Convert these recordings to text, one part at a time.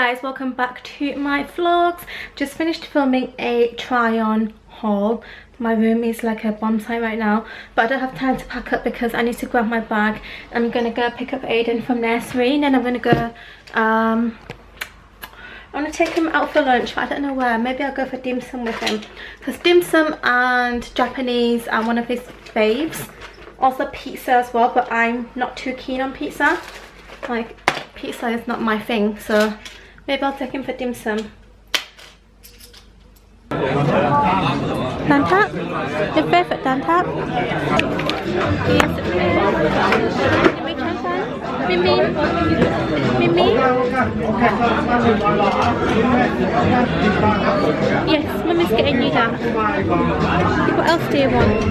guys, welcome back to my vlogs. Just finished filming a try on haul. My room is like a bomb site right now, but I don't have time to pack up because I need to grab my bag. I'm gonna go pick up Aiden from nursery, and then I'm gonna go I want to take him out for lunch, but I don't know where. Maybe I'll go for dim sum with him, because dim sum and Japanese are one of his faves. Also pizza as well, but I'm not too keen on pizza. Like, pizza is not my thing, so maybe I'll take him for dim sum. Dan tap? Your favourite dan tap? Yes. Mimi? Mimi? Yes, Mummy's getting you that. What else do you want?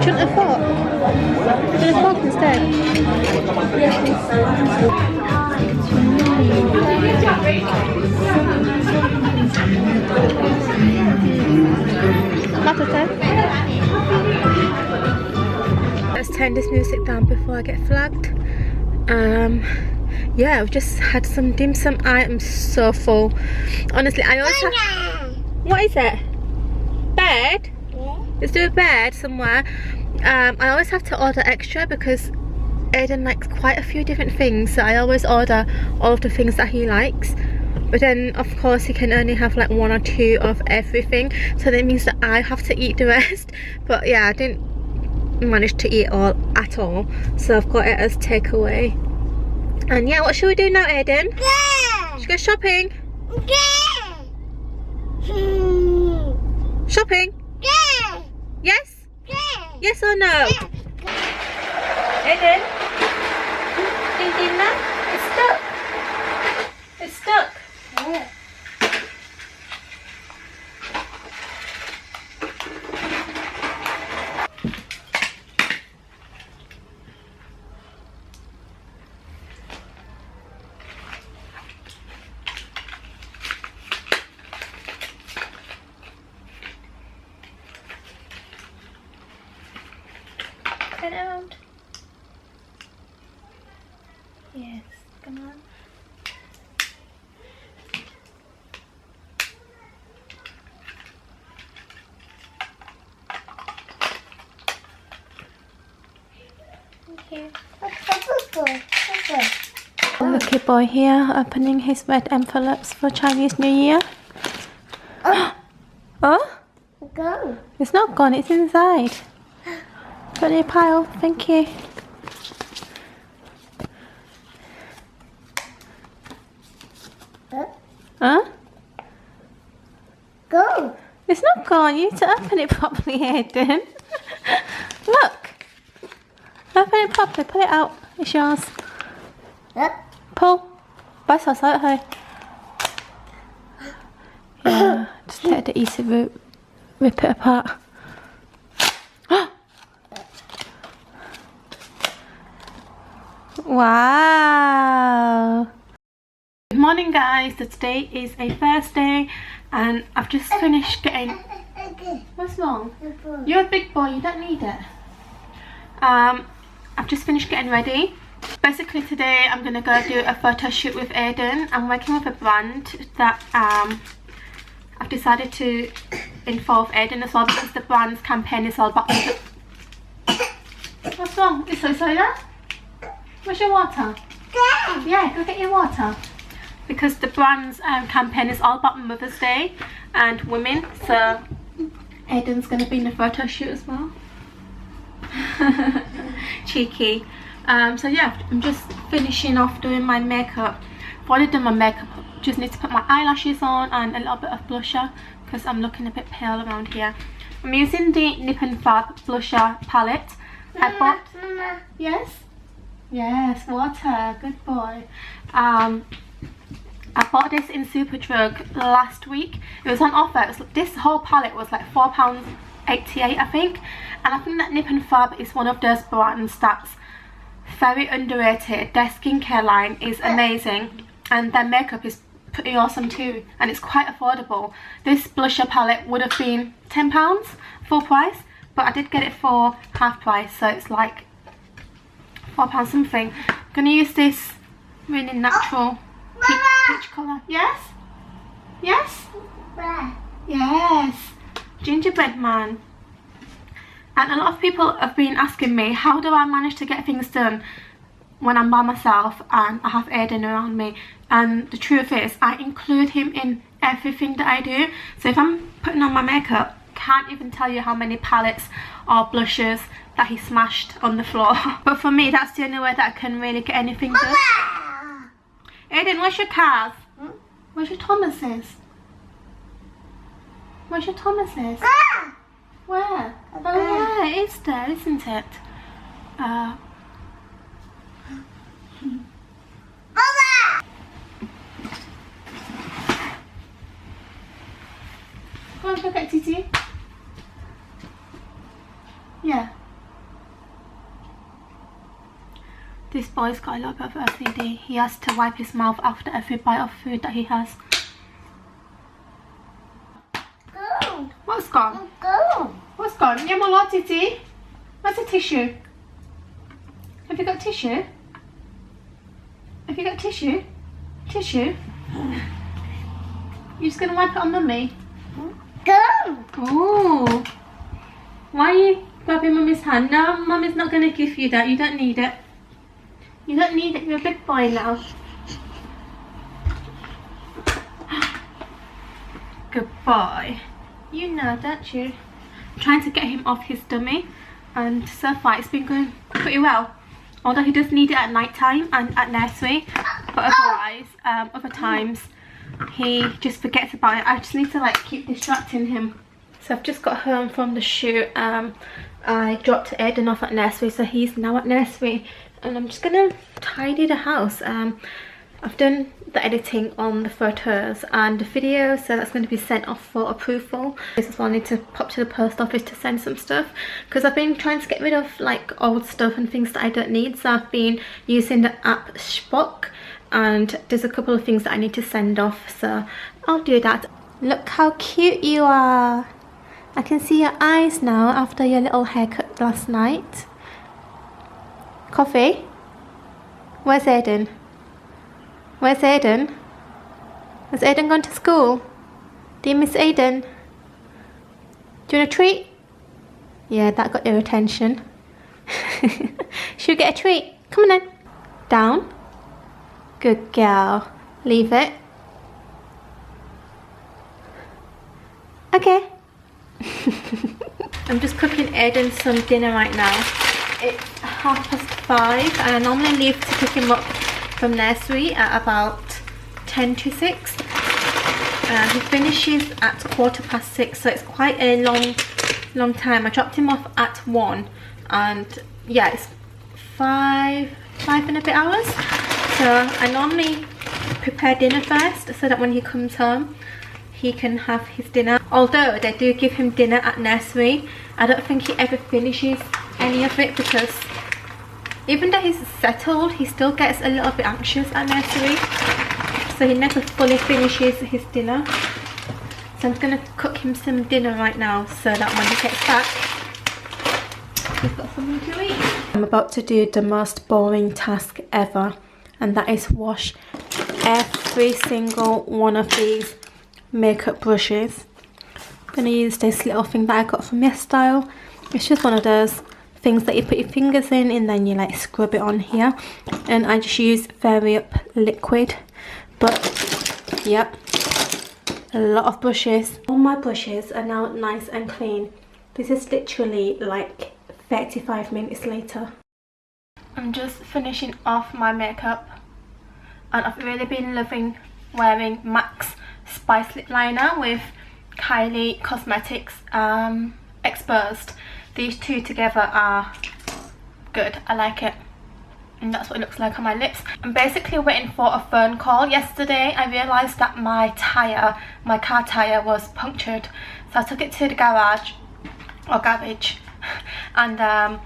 Shouldn't have fork. Should have fork instead. Let's turn this music down before I get flagged. Yeah, I've just had some dim sum. I am so full. Honestly, I always have... What is it? Bed? Yeah. Let's do a bed somewhere. I always have to order extra because Aiden likes quite a few different things, so I always order all of the things that he likes. But then of course he can only have like 1 or 2 of everything, so that means that I have to eat the rest. But yeah, I didn't manage to eat all at all, so I've got it as takeaway. And yeah, what should we do now, Aiden? Should we go shopping? Shopping? Yes? Yes or no? Aiden? It's stuck. It's stuck. Turn around. Yes, come on. Lucky boy here opening his red envelopes for Chinese New Year. Oh? Gone. It's not gone, it's inside. Put in a pile, thank you. Huh? Go. It's not gone, you need to open it properly, Aiden. Look. Open it properly, put it out. It's yours. Pull. Bye, so sorry. Yeah, just take the easy route. Rip it apart. Wow. Good morning, guys. So today is a Thursday and I've just finished getting... What's wrong? You're a big boy, you don't need it. I've just finished getting ready. Basically today I'm gonna go do a photo shoot with Aiden. I'm working with a brand that I've decided to involve Aiden as well, because the brand's campaign is all about... What's wrong? Is there? Where's your water? Yeah, go get your water. Because the brand's campaign is all about Mother's Day and women, so Aiden's going to be in the photo shoot as well. Cheeky. So yeah, I'm just finishing off doing my makeup. I've already done my makeup, just need to put my eyelashes on and a little bit of blusher because I'm looking a bit pale around here. I'm using the Nip and Fab blusher palette. I bought... Yes? Yes, water, good boy. I bought this in Superdrug last week. It was on offer. This whole palette was like £4.88 I think. And I think that Nip and Fab is one of those brands that's very underrated. Their skincare line is amazing and their makeup is pretty awesome too, and it's quite affordable. This blusher palette would have been £10 full price, but I did get it for half price, so it's like £4 something. I'm gonna use this really natural peach colour. Yes? Yes? Yes. Gingerbread man. And a lot of people have been asking me, how do I manage to get things done when I'm by myself and I have Aiden around me? And the truth is, I include him in everything that I do. So if I'm putting on my makeup, can't even tell you how many palettes or blushes that he smashed on the floor. But for me, that's the only way that I can really get anything done. Aiden, where's your cars? Where's your Thomas's? Where's your Thomas's? Where? Oh yeah, it is there, isn't it? Go and look at Titi. Yeah. This boy's got a lot of OCD. He has to wipe his mouth after every bite of food that he has. Go. What's gone? Go. What's gone? Yeah, my Lord, Titi. Where's the tissue? Have you got tissue? Have you got tissue? Tissue? You're just gonna wipe it on Mummy? Go! Oh! Why are you grabbing Mummy's hand? No, Mummy's not gonna give you that. You don't need it. You don't need it. You're a big boy now. Good boy. You know, don't you? I'm trying to get him off his dummy, and so far it's been going pretty well. Although he does need it at night time and at nursery, but otherwise, other times he just forgets about it. I just need to like keep distracting him. So I've just got home from the shoot. I dropped Aiden off at nursery, so he's now at nursery, and I'm just gonna tidy the house. I've done the editing on the photos and the video, so that's going to be sent off for approval. This is why I need to pop to the post office to send some stuff, because I've been trying to get rid of like old stuff and things that I don't need. So I've been using the app Spock, and there's a couple of things that I need to send off, so I'll do that. Look how cute you are. I can see your eyes now after your little haircut last night. Coffee? Where's Aiden? Where's Aiden? Has Aiden gone to school? Do you miss Aiden? Do you want a treat? Yeah, that got your attention. Should we get a treat? Come on then. Down. Good girl. Leave it. Okay. I'm just cooking Aiden some dinner right now. It's 5:30 and I normally leave to pick him up from nursery at about 10 to 6. He finishes at 6:15, so it's quite a long time. I dropped him off at 1, and yeah, it's five and a bit hours. So I normally prepare dinner first, so that when he comes home he can have his dinner. Although they do give him dinner at nursery, I don't think he ever finishes any of it, because even though he's settled, he still gets a little bit anxious at nursery, so he never fully finishes his dinner. So I'm just going to cook him some dinner right now, so that when he gets back, he's got something to eat. I'm about to do the most boring task ever, and that is wash every single one of these makeup brushes. I'm going to use this little thing that I got from YesStyle. It's just one of those things that you put your fingers in and then you like scrub it on here, and I just use Fairy Up liquid. But yep, a lot of brushes. All my brushes are now nice and clean. This is literally like 35 minutes later. I'm just finishing off my makeup, and I've really been loving wearing MAC's Spice Lip Liner with Kylie Cosmetics Exposed. These two together are good. I like it. and that's what it looks like on my lips. I'm basically waiting for a phone call. Yesterday I realised that my car tyre was punctured, so I took it to the garage and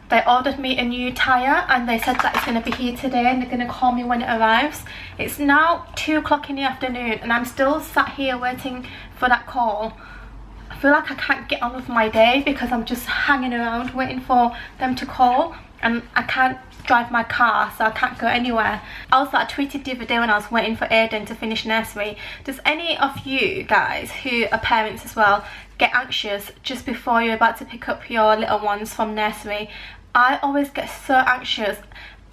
they ordered me a new tyre, and they said that it's going to be here today and they're going to call me when it arrives. It's now 2 o'clock in the afternoon and I'm still sat here waiting for that call. I feel like I can't get on with my day because I'm just hanging around waiting for them to call, and I can't drive my car, so I can't go anywhere. Also, I tweeted the other day when I was waiting for Aiden to finish nursery, does any of you guys who are parents as well get anxious just before you're about to pick up your little ones from nursery? I always get so anxious.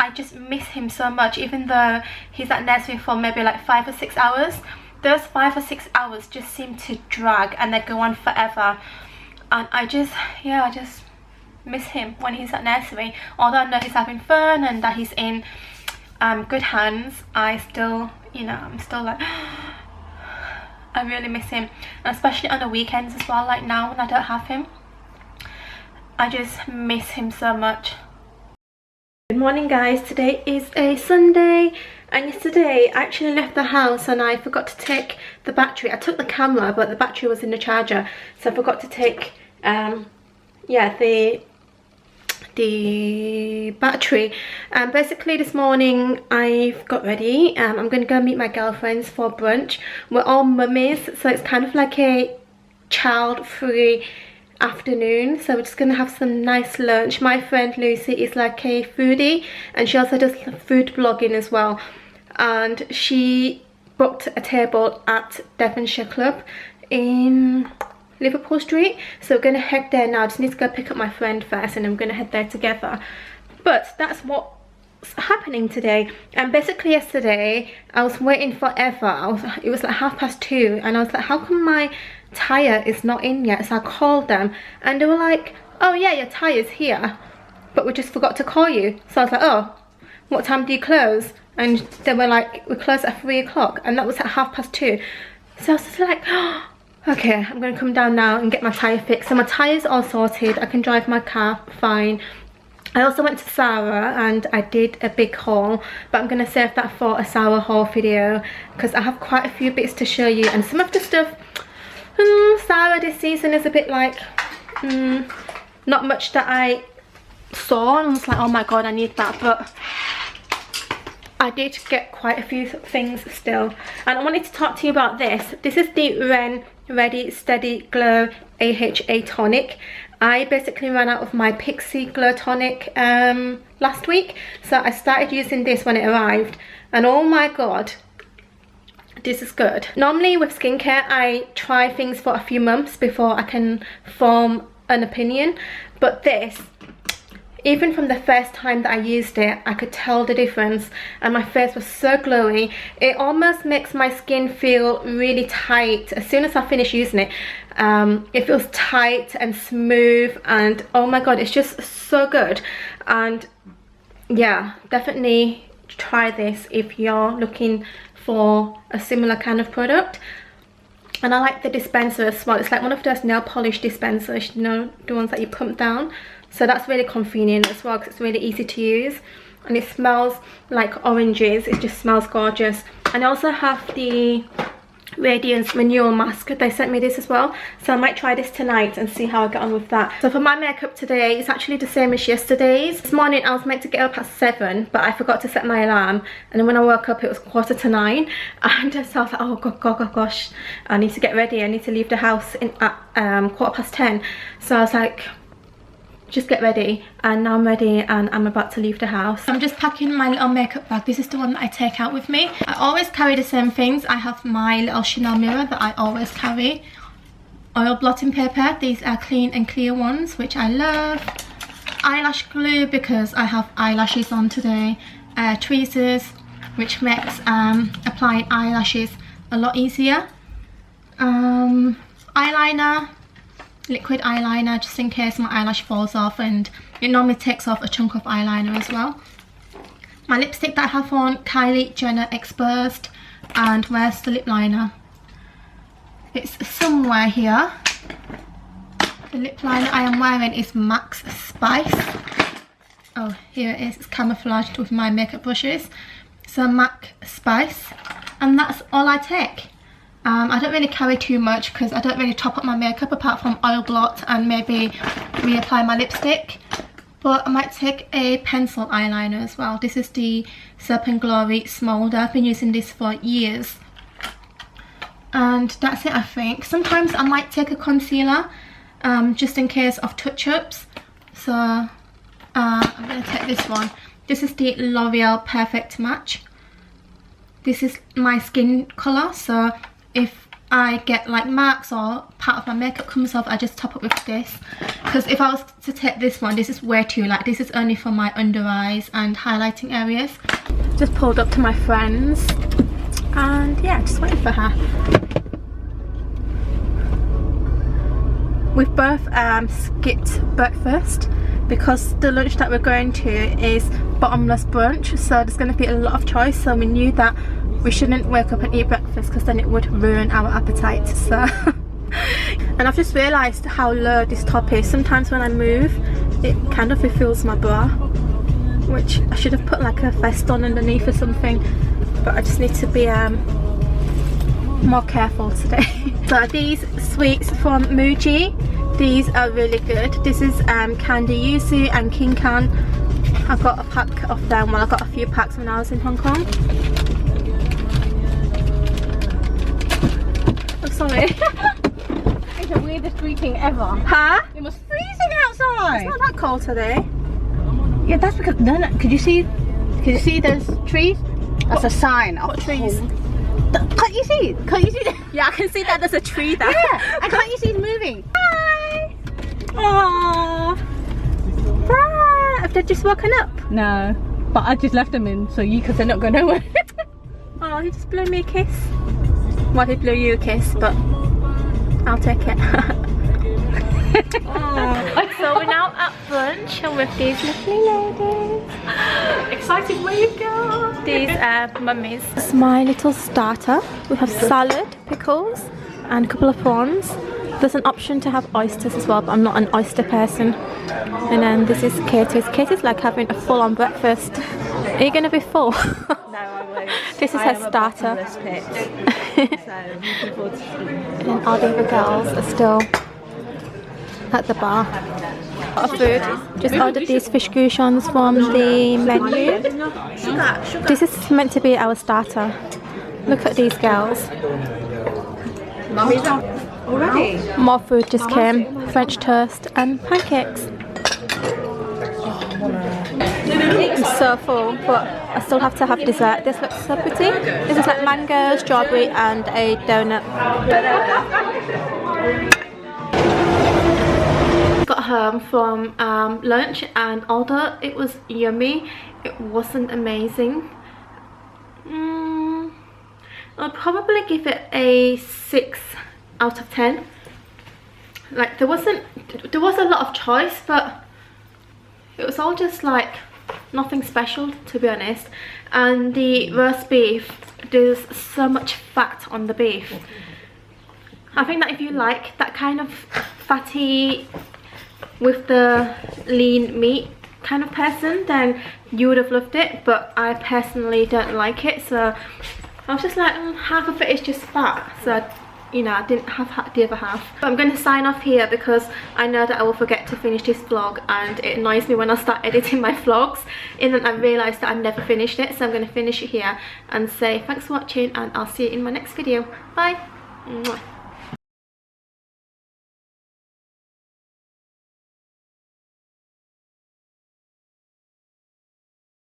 I just miss him so much, even though he's at nursery for maybe like 5 or 6 hours. Those 5 or 6 hours just seem to drag and they go on forever, and I just miss him when he's at nursery. Although I know he's having fun and that he's in good hands, I still, you know, I'm still like I really miss him, and especially on the weekends as well, like now when I don't have him. I just miss him so much. Good morning guys, today is a Sunday, and yesterday I actually left the house and I forgot to take the battery. I took the camera but the battery was in the charger, so I forgot to take the battery. Basically this morning I've got ready. I'm going to go meet my girlfriends for brunch. We're all mummies, so it's kind of like a child-free afternoon, so we're just gonna have some nice lunch. My friend Lucy is like a foodie and she also does food blogging as well, and she booked a table at Devonshire Club in Liverpool Street, so we're gonna head there now. I just need to go pick up my friend first and I'm gonna head there together. But that's what's happening today. And basically yesterday I was waiting forever. It was like 2:30 and I was like, how come my tyre is not in yet? So I called them and they were like, oh yeah, your tyre's here, but we just forgot to call you. So I was like, oh, what time do you close? And they were like, we close at 3 o'clock, and that was at 2:30. So I was just like, oh, okay, I'm gonna come down now and get my tyre fixed. So my tyre's all sorted, I can drive my car fine. I also went to Zara and I did a big haul, but I'm going to save that for a Zara haul video because I have quite a few bits to show you, and some of the stuff Zara this season is a bit like not much that I saw and I was like, oh my god, I need that, but I did get quite a few things still. And I wanted to talk to you about this. This is the Ren Ready Steady Glow AHA tonic. I basically ran out of my Pixie Glow tonic last week, so I started using this when it arrived, and oh my god, this is good. Normally with skincare I try things for a few months before I can form an opinion, but this, even from the first time that I used it, I could tell the difference, and my face was so glowy. It almost makes my skin feel really tight. As soon as I finish using it, it feels tight and smooth, and oh my god, it's just so good. And yeah, definitely try this if you're looking for a similar kind of product. And I like the dispenser as well. It's like one of those nail polish dispensers, you know, the ones that you pump down. So that's really convenient as well because it's really easy to use, and it smells like oranges. It just smells gorgeous. And I also have the Radiance Renewal Mask. They sent me this as well, so I might try this tonight and see how I get on with that. So for my makeup today, it's actually the same as yesterday's. This morning I was meant to get up at 7, but I forgot to set my alarm, and then when I woke up it was 9:15, and so I was like, oh gosh, I need to get ready. I need to leave the house at 10:15. So I was like, just get ready, and now I'm ready and I'm about to leave the house. I'm just packing my little makeup bag. This is the one that I take out with me. I always carry the same things. I have my little Chanel mirror that I always carry, oil blotting paper, these are clean and clear ones which I love, eyelash glue because I have eyelashes on today, tweezers which makes applying eyelashes a lot easier, eyeliner, liquid eyeliner just in case my eyelash falls off, and it normally takes off a chunk of eyeliner as well. My lipstick that I have on, Kylie Jenner Exposed, and where's the lip liner? It's somewhere here. The lip liner I am wearing is Max Spice. Oh, here it is. It's camouflaged with my makeup brushes. So MAC Spice, and that's all I take. I don't really carry too much because I don't really top up my makeup apart from oil blot and maybe reapply my lipstick. But I might take a pencil eyeliner as well. This is the Serpent Glory Smolder. I've been using this for years. And that's it, I think. Sometimes I might take a concealer just in case of touch-ups. So I'm going to take this one. This is the L'Oreal Perfect Match. This is my skin colour, so if I get like marks or part of my makeup comes off, I just top up with this. Because if I was to take this one, this is way too light. This is only for my under eyes and highlighting areas. Just pulled up to my friend's and yeah, just waiting for her. We've both skipped breakfast because the lunch that we're going to is bottomless brunch, so there's going to be a lot of choice. So we knew that we shouldn't wake up and eat breakfast because then it would ruin our appetite. So and I've just realised how low this top is. Sometimes when I move it kind of refills my bra, which I should have put like a vest on underneath or something, but I just need to be more careful today. So these sweets from Muji, these are really good. This is Candy Yuzu and King Can. I got a pack of them. Well, I got a few packs when I was in Hong Kong. I'm sorry. It's the weirdest greeting ever. Huh? It was freezing outside. It's not that cold today. Yeah, that's because could you see those trees? That's a sign of What trees? cold. Can't you see? Can't you see? Yeah, I can see that there's a tree there. Yeah, and can't you see it moving? Hi. Aww. Ah, have they just woken up? No, but I just left them in, because they're not going nowhere. Oh, he just blew me a kiss. Well, he blew you a kiss, but I'll take it. So we're now at brunch and with these lovely ladies. Exciting, where you go? These mummies. It's my little starter. We have salad, pickles, and a couple of prawns. There's an option to have oysters as well, but I'm not an oyster person. And then this is Katie's. Katie's like having a full-on breakfast. Are you going to be full? No, I won't. This is her starter. So looking forward to eating. And then all the other girls are still at the bar. Of food. Just ordered these fish goujons from the menu. This is meant to be our starter. Look at these girls. Already? More food just came. French toast and pancakes. I'm so full, but I still have to have dessert. This looks so pretty. This is like mango, strawberry and a donut. Got home from lunch, and although it was yummy, it wasn't amazing. I'd probably give it a 6 out of 10. Like there was a lot of choice, but it was all just like nothing special, to be honest. And the roast beef, there's so much fat on the beef. I think that if you like that kind of fatty with the lean meat kind of person, then you would have loved it, but I personally don't like it. So I was just like, half of it is just fat, so you know, I didn't have the other half. But I'm going to sign off here because I know that I will forget to finish this vlog, and it annoys me when I start editing my vlogs and then I realise that I never finished it. So I'm going to finish it here and say thanks for watching, and I'll see you in my next video. Bye. Mwah.